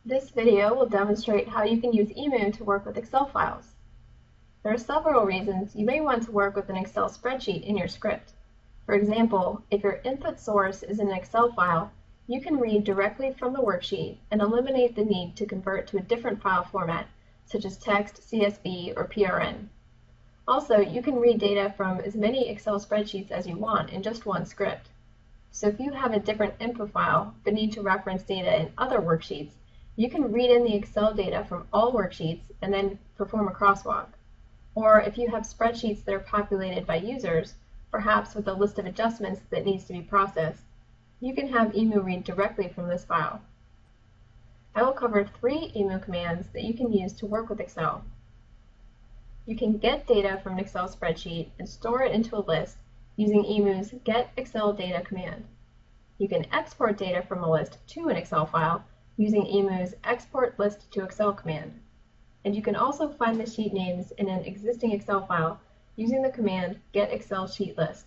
This video will demonstrate how you can use EMUE to work with Excel files. There are several reasons you may want to work with an Excel spreadsheet in your script. For example, if your input source is an Excel file, you can read directly from the worksheet and eliminate the need to convert to a different file format, such as text, CSV, or PRN. Also, you can read data from as many Excel spreadsheets as you want in just one script. So if you have a different input file but need to reference data in other worksheets, you can read in the Excel data from all worksheets and then perform a crosswalk. Or if you have spreadsheets that are populated by users, perhaps with a list of adjustments that needs to be processed, you can have EMUE read directly from this file. I will cover 3 EMUE commands that you can use to work with Excel. You can get data from an Excel spreadsheet and store it into a list using EMUE's GetExcelData command. You can export data from a list to an Excel file using EMUE's ExportListToExcel command. And you can also find the sheet names in an existing Excel file using the command GetExcelSheetList.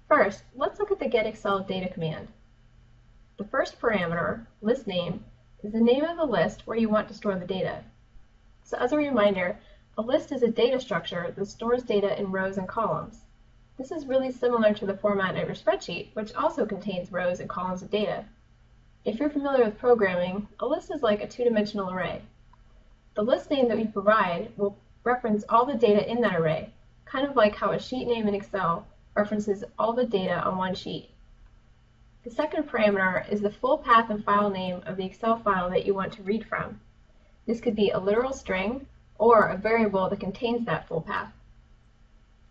First, let's look at the GetExcelData command. The first parameter, list name, is the name of the list where you want to store the data. So as a reminder, a list is a data structure that stores data in rows and columns. This is really similar to the format of your spreadsheet, which also contains rows and columns of data. If you're familiar with programming, a list is like a two-dimensional array. The list name that we provide will reference all the data in that array, kind of like how a sheet name in Excel references all the data on one sheet. The second parameter is the full path and file name of the Excel file that you want to read from. This could be a literal string or a variable that contains that full path.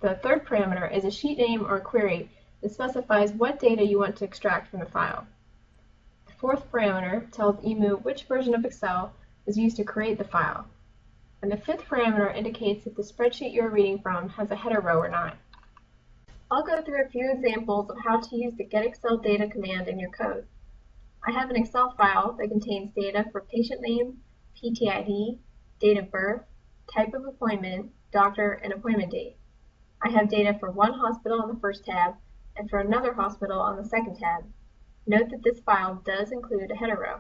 The third parameter is a sheet name or a query that specifies what data you want to extract from the file. The fourth parameter tells EMUE which version of Excel is used to create the file. And the fifth parameter indicates if the spreadsheet you're reading from has a header row or not. I'll go through a few examples of how to use the GetExcelData command in your code. I have an Excel file that contains data for patient name, PTID, date of birth, type of appointment, doctor, and appointment date. I have data for one hospital on the first tab and for another hospital on the second tab. Note that this file does include a header row.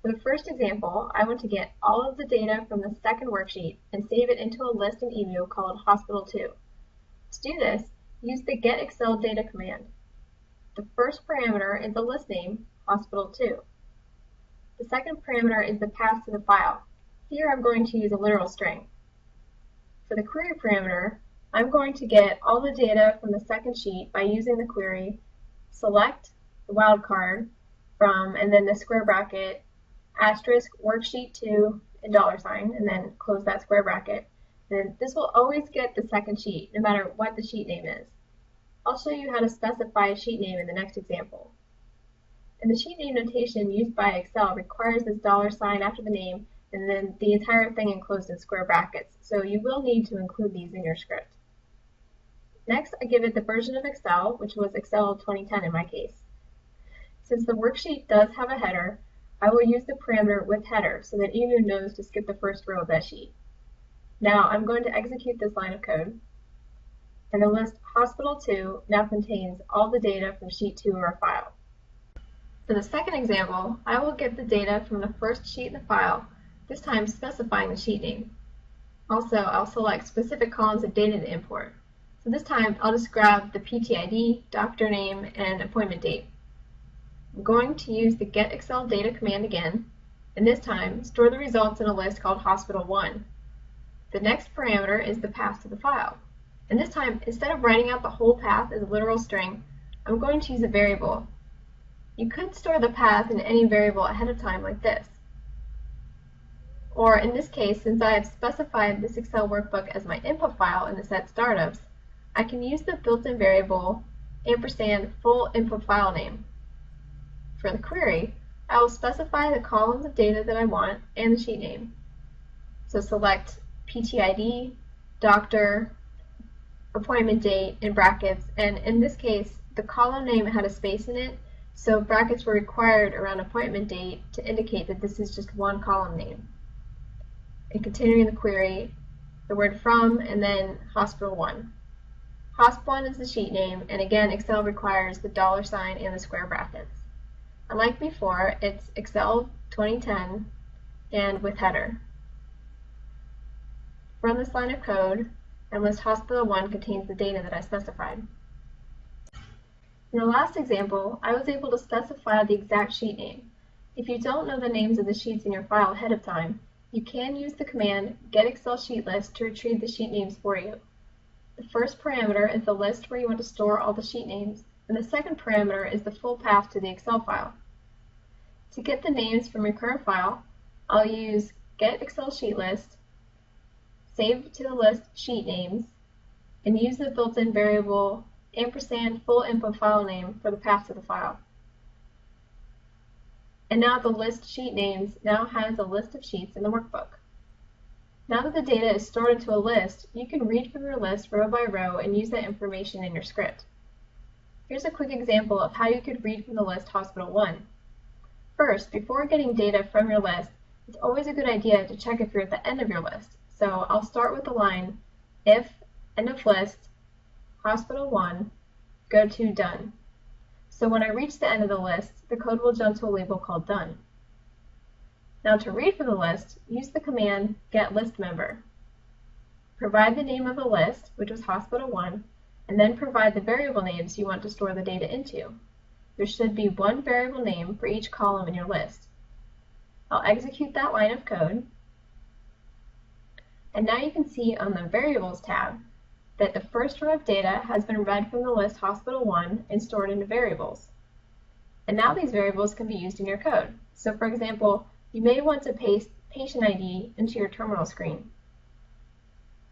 For the first example, I want to get all of the data from the second worksheet and save it into a list in EMUE called Hospital2. To do this, use the GetExcelData command. The first parameter is the list name, Hospital2. The second parameter is the path to the file. Here I'm going to use a literal string. For the query parameter, I'm going to get all the data from the second sheet by using the query select the wildcard from, and then the square bracket, asterisk worksheet2 and $, and then close that square bracket. Then this will always get the second sheet, no matter what the sheet name is. I'll show you how to specify a sheet name in the next example. And the sheet name notation used by Excel requires this $sign after the name and then the entire thing enclosed in square brackets, so you will need to include these in your script. Next, I give it the version of Excel, which was Excel 2010 in my case. Since the worksheet does have a header, I will use the parameter with header so that EMUE knows to skip the first row of that sheet. Now I'm going to execute this line of code, and the list Hospital2 now contains all the data from sheet 2 of our file. For the second example, I will get the data from the first sheet in the file, this time specifying the sheet name. Also, I'll select specific columns of data to import. So this time I'll just grab the PTID, doctor name, and appointment date. I'm going to use the GetExcelData command again, and this time store the results in a list called Hospital1. The next parameter is the path to the file. And this time, instead of writing out the whole path as a literal string, I'm going to use a variable. You could store the path in any variable ahead of time like this. Or in this case, since I have specified this Excel workbook as my input file in the set startups, I can use the built-in variable ampersand full input file name. For the query, I will specify the columns of data that I want and the sheet name. So select PTID, doctor, appointment date in brackets, and in this case, the column name had a space in it, so brackets were required around appointment date to indicate that this is just one column name. And continuing the query, the word from, and then Hospital1. Hosp1 is the sheet name, and again, Excel requires the $sign and the square brackets. Unlike before, it's Excel 2010 and with header. Run this line of code, and list Hospital 1 contains the data that I specified. In the last example, I was able to specify the exact sheet name. If you don't know the names of the sheets in your file ahead of time, you can use the command GetExcelSheetList to retrieve the sheet names for you. The first parameter is the list where you want to store all the sheet names, and the second parameter is the full path to the Excel file. To get the names from your current file, I'll use GetExcelSheetList, save to the list sheet names, and use the built-in variable ampersand full input file name for the path to the file. And now the list sheet names now has a list of sheets in the workbook. Now that the data is stored into a list, you can read from your list row by row and use that information in your script. Here's a quick example of how you could read from the list Hospital 1. First, before getting data from your list, it's always a good idea to check if you're at the end of your list. So I'll start with the line, if end of list, Hospital 1, go to done. So when I reach the end of the list, the code will jump to a label called done. Now to read from the list, use the command getListMember. Provide the name of the list, which was Hospital 1, and then provide the variable names you want to store the data into. There should be one variable name for each column in your list. I'll execute that line of code, and now you can see on the Variables tab that the first row of data has been read from the list Hospital 1 and stored into variables. And now these variables can be used in your code. So for example, you may want to paste patient ID into your terminal screen.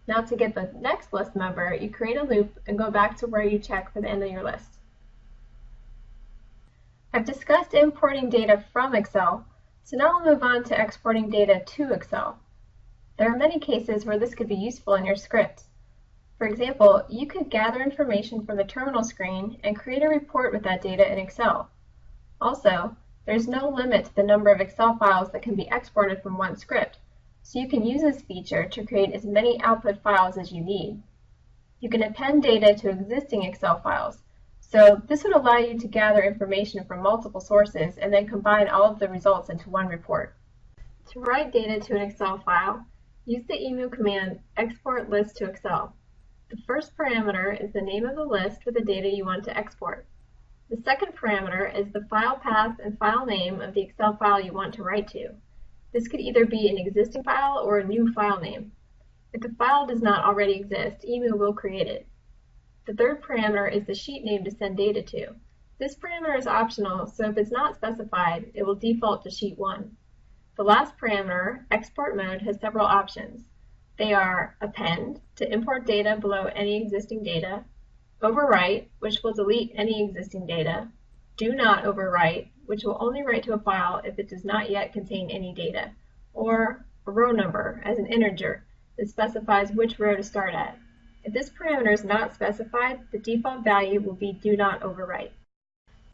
Now to get the next list member, you create a loop and go back to where you check for the end of your list. I've discussed importing data from Excel, so now I'll move on to exporting data to Excel. There are many cases where this could be useful in your script. For example, you could gather information from the terminal screen and create a report with that data in Excel. Also, there's no limit to the number of Excel files that can be exported from one script, so you can use this feature to create as many output files as you need. You can append data to existing Excel files, so this would allow you to gather information from multiple sources and then combine all of the results into one report. To write data to an Excel file, use the EMUE command ExportListToExcel. The first parameter is the name of the list with the data you want to export. The second parameter is the file path and file name of the Excel file you want to write to. This could either be an existing file or a new file name. If the file does not already exist, EMUE will create it. The third parameter is the sheet name to send data to. This parameter is optional, so if it's not specified, it will default to sheet 1. The last parameter, export mode, has several options. They are append, to import data below any existing data, overwrite, which will delete any existing data, do not overwrite, which will only write to a file if it does not yet contain any data, or a row number as an integer that specifies which row to start at. If this parameter is not specified, the default value will be do not overwrite.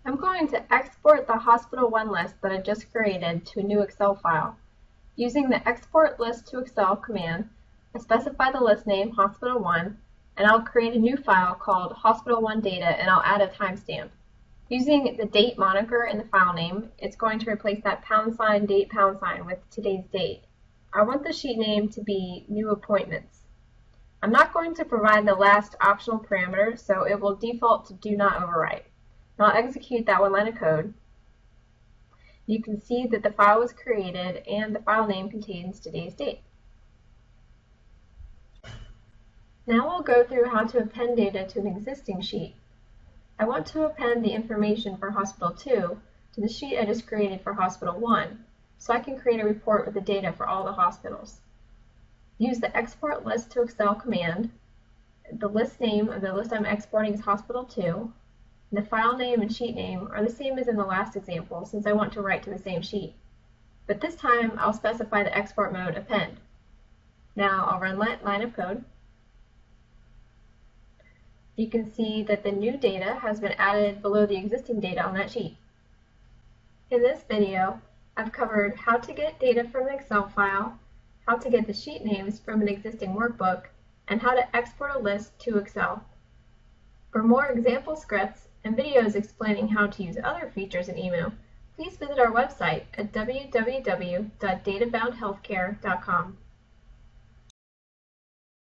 I'm going to export the Hospital 1 list that I just created to a new Excel file. Using the ExportListToExcel command, I specify the list name Hospital 1, and I'll create a new file called Hospital 1 Data, and I'll add a timestamp. Using the date moniker in the file name, it's going to replace that # date # with today's date. I want the sheet name to be New Appointments. I'm not going to provide the last optional parameter, so it will default to Do Not Overwrite. I'll execute that one line of code. You can see that the file was created and the file name contains today's date. Now we'll go through how to append data to an existing sheet. I want to append the information for Hospital 2 to the sheet I just created for Hospital 1, so I can create a report with the data for all the hospitals. Use the ExportListToExcel command. The list name of the list I'm exporting is Hospital 2. And the file name and sheet name are the same as in the last example since I want to write to the same sheet. But this time I'll specify the export mode append. Now I'll run that line of code. You can see that the new data has been added below the existing data on that sheet. In this video, I've covered how to get data from an Excel file, how to get the sheet names from an existing workbook, and how to export a list to Excel. For more example scripts and videos explaining how to use other features in EMUE, please visit our website at www.databoundhealthcare.com.